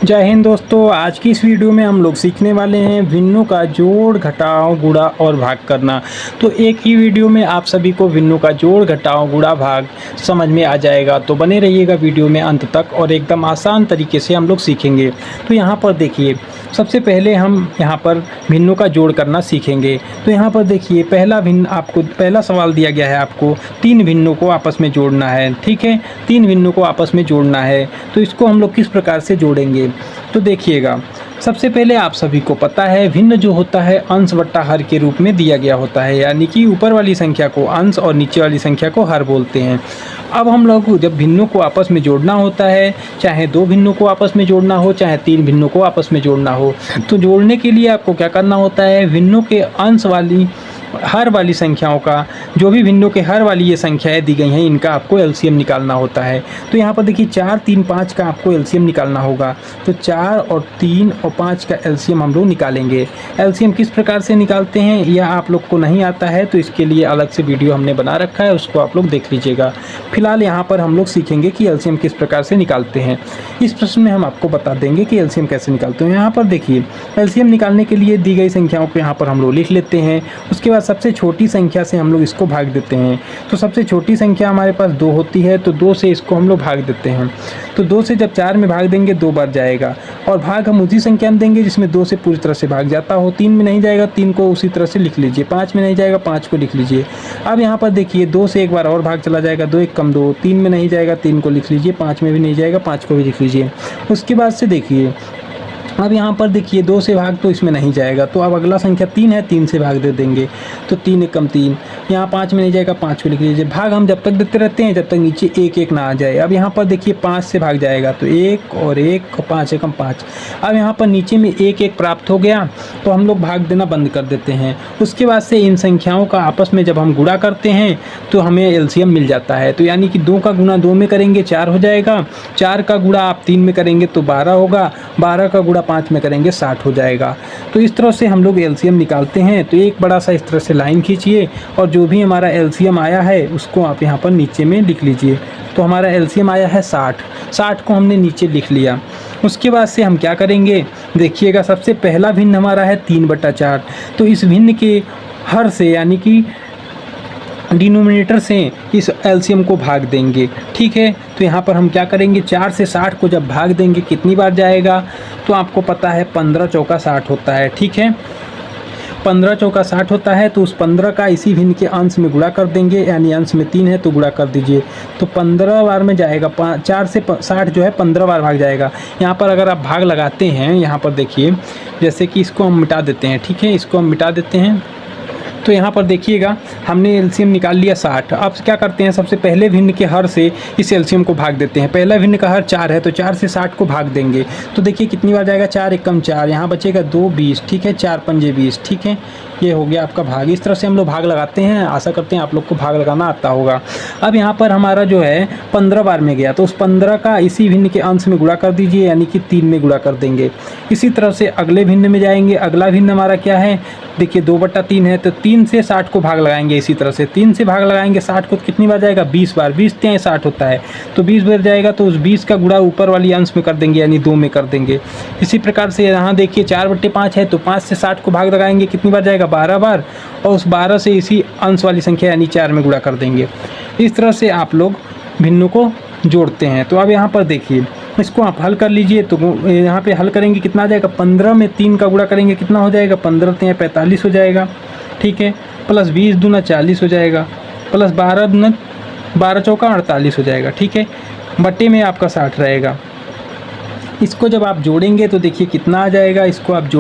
जय हिंद दोस्तों, आज की इस वीडियो में हम लोग सीखने वाले हैं भिन्नों का जोड़ घटाव गुणा और भाग करना। तो एक ही वीडियो में आप सभी को भिन्नों का जोड़ घटाव गुणा भाग समझ में आ जाएगा। तो बने रहिएगा वीडियो में अंत तक और एकदम आसान तरीके से हम लोग सीखेंगे। तो यहाँ पर देखिए, सबसे पहले हम यहाँ पर भिन्नों का जोड़ करना सीखेंगे। तो यहाँ पर देखिए, पहला सवाल दिया गया है, आपको 3 भिन्नों को आपस में जोड़ना है। ठीक है, 3 भिन्नों को आपस में जोड़ना है। तो इसको हम लोग किस प्रकार से जोड़ेंगे, तो देखिएगा। सबसे पहले आप सभी को पता है, भिन्न जो होता है अंश बट्टा हर के रूप में दिया गया होता है, यानी कि ऊपर वाली संख्या को अंश और नीचे वाली संख्या को हर बोलते हैं। अब हम लोग जब भिन्नों को आपस में जोड़ना होता है, चाहे 2 भिन्नों को आपस में जोड़ना हो, चाहे 3 भिन्नों को आपस में जोड़ना हो, तो जोड़ने के लिए आपको क्या करना होता है, भिन्नों के अंश वाली हर वाली संख्याओं का, जो भी भिन्नों के हर वाली ये संख्याएं दी गई हैं, इनका आपको एलसीएम निकालना होता है। तो यहाँ पर देखिए 4, 3, 5 का आपको एलसीएम निकालना होगा। तो 4 और 3 और 5 का एलसीएम हम लोग निकालेंगे। एलसीएम किस प्रकार से निकालते हैं यह आप लोग को नहीं आता है, तो इसके लिए अलग से वीडियो हमने बना रखा है, उसको आप लोग देख लीजिएगा। फिलहाल यहाँ पर हम लोग सीखेंगे कि एलसीएम किस प्रकार से निकालते हैं। इस प्रश्न में हम आपको बता देंगे कि एलसीएम कैसे निकालते हैं। यहाँ पर देखिए, एलसीएम निकालने के लिए दी गई संख्याओं को यहाँ पर हम लोग लिख लेते हैं। उसके बाद सबसे छोटी संख्या से हम लोग इसको भाग देते हैं। तो सबसे छोटी संख्या हमारे पास 2 होती है, तो 2 से इसको हम लोग भाग देते हैं। तो 2 से जब 4 में भाग देंगे 2 बार जाएगा, और भाग हम उसी संख्या में देंगे जिसमें 2 से पूरी तरह से भाग जाता हो। 3 में नहीं जाएगा, 3 को उसी तरह से लिख लीजिए। 5 में नहीं जाएगा, 5 को लिख लीजिए। अब यहाँ पर देखिए, 2 से एक बार और भाग चला जाएगा, 2 1 कम 2। 3 में नहीं जाएगा, 3 को लिख लीजिए। 5 में भी नहीं जाएगा, 5 को भी लिख लीजिए। उसके बाद से देखिए, अब यहाँ पर देखिए 2 से भाग तो इसमें नहीं जाएगा, तो अब अगला संख्या 3 है, 3 से भाग दे देंगे। तो 3 1 कम 3, यहाँ 5 में नहीं जाएगा, 5 को लिख लीजिए। भाग हम जब तक देते रहते हैं जब तक नीचे 1 1 ना आ जाए। अब यहाँ पर देखिए 5 से भाग जाएगा, तो 1 और 1 और 5 1 5। अब यहाँ पर नीचे में 1 1 प्राप्त हो गया, तो हम लोग भाग देना बंद कर देते हैं। उसके बाद से इन संख्याओं का आपस में जब हम गुणा करते हैं तो हमें एलसीएम मिल जाता है। तो यानी कि 2 का गुणा 2 में करेंगे 4 हो जाएगा, 4 का गुणा आप 3 में करेंगे तो 12 होगा, 12 का गुणा 5 में करेंगे 60 हो जाएगा। तो इस तरह से हम लोग एलसीएम निकालते हैं। तो एक बड़ा सा इस तरह से लाइन खींचिए, और जो भी हमारा एलसीएम आया है उसको आप यहाँ पर नीचे में लिख लीजिए। तो हमारा एलसीएम आया है 60, 60 को हमने नीचे लिख लिया। उसके बाद से हम क्या करेंगे, देखिएगा, सबसे पहला भिन्न हमारा है 3/4। तो इस भिन्न के हर से, यानी कि डिनोमिनेटर से इस एलसीएम को भाग देंगे। ठीक है, तो यहाँ पर हम क्या करेंगे, 4 से 60 को जब भाग देंगे कितनी बार जाएगा, तो आपको पता है 15 चौका 60 होता है। ठीक है, 15 चौका 60 होता है। तो उस 15 का इसी भिन्न के अंश में गुणा कर देंगे, यानी अंश में 3 है तो गुणा कर दीजिए। तो 15 बार में जाएगा, 4 से 60 जो है 15 बार भाग जाएगा। यहाँ पर अगर आप भाग लगाते हैं, यहाँ पर देखिए, जैसे कि इसको हम मिटा देते हैं। ठीक है, इसको हम मिटा देते हैं। तो यहाँ पर देखिएगा, हमने एलसीएम निकाल लिया 60। अब क्या करते हैं, सबसे पहले भिन्न के हर से इस एलसीएम को भाग देते हैं। पहला भिन्न का हर 4 है, तो 4 से 60 को भाग देंगे। तो देखिए कितनी बार जाएगा, 4 1 कम 4, यहाँ बचेगा 2 20। ठीक है, 4 5 20। ठीक है, ये हो गया आपका भाग। इस तरह से हम लोग भाग लगाते हैं। आशा करते हैं आप लोग को भाग लगाना आता होगा। अब यहाँ पर हमारा जो है 15 बार में गया, तो उस 15 का इसी भिन्न के अंश में गुणा कर दीजिए, यानी कि 3 में गुणा कर देंगे। इसी तरह से अगले भिन्न में जाएंगे। अगला भिन्न हमारा क्या है, देखिए 2/3 है, तो 3 से 60 को भाग लगाएंगे। इसी तरह से 3 से भाग लगाएंगे 60 को, तो कितनी बार जाएगा, 20 बार। 20 3 60 होता है, तो 20 बार जाएगा। तो उस 20 का गुणा ऊपर वाली अंश में कर देंगे, यानी 2 में कर देंगे। इसी प्रकार से यहाँ देखिए 4/5 है, तो 5 से 60 को भाग लगाएंगे, कितनी बार जाएगा, 12 बार, और उस 12 से इसी अंश वाली संख्या यानी 4 में गुणा कर देंगे। इस तरह से आप लोग भिन्नों को जोड़ते हैं। तो अब यहाँ पर देखिए, इसको आप हल कर लीजिए। तो यहाँ पे हल करेंगे, कितना आ जाएगा, 15 में 3 का गुणा करेंगे, कितना हो जाएगा, 15 3 45 हो जाएगा। ठीक है, प्लस 20 दूना 40 हो जाएगा, प्लस 12 दूना 12 चौका 48 हो जाएगा। ठीक है, बट्टे में आपका 60 रहेगा। इसको जब आप जोड़ेंगे तो देखिए कितना आ जाएगा, इसको आप जोड़